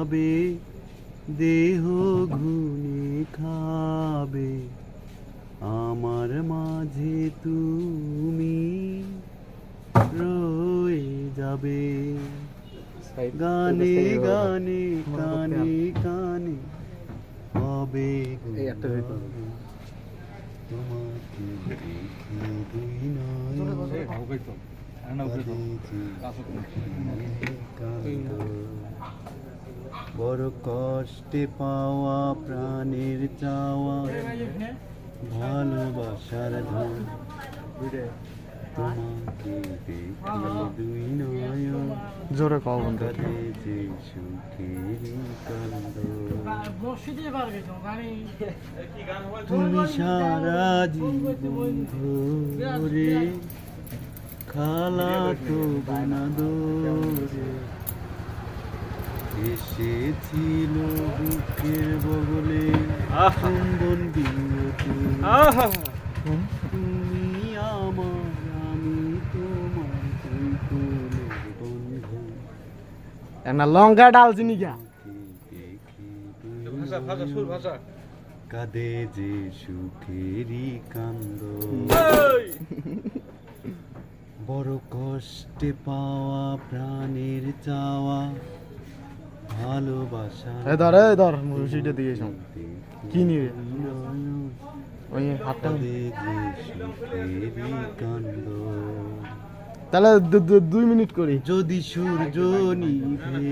যাবে, দেহ ঘুনে খাবে, আমার মাঝে তুমি রয়ে যাবে। গানে গানে কানে কানে হবে তোমাকে দেখে দুই নয়ন বড় কষ্টে পাওয়া প্রাণের চাওয়া ভালোবাসার ধন তোমাকে দেখে দুই নয়ন জোরে কও কাঁদে যে সুখের কান্দ। তুমি সারা জীবন ধরে খালাতো বোনা ধরে এসেছিল বুকের বগলে চুম্বন দিয়ে তুমি আমার আমি তোমার কুলের বন্ধু। না লঙ্কা ডালচিনি গা কাঁদে যে সুখেরই কান্দ বড় কষ্টে পাওয়া প্রাণের চাওয়া ভালোবাসা ধর মুরুষিটা দিয়েছ কি নিবে ওই হাতটা কাঁদে যে সুখেরই কান্দ। তাহলে 2 মিনিট করি যদি সূর্য নিভে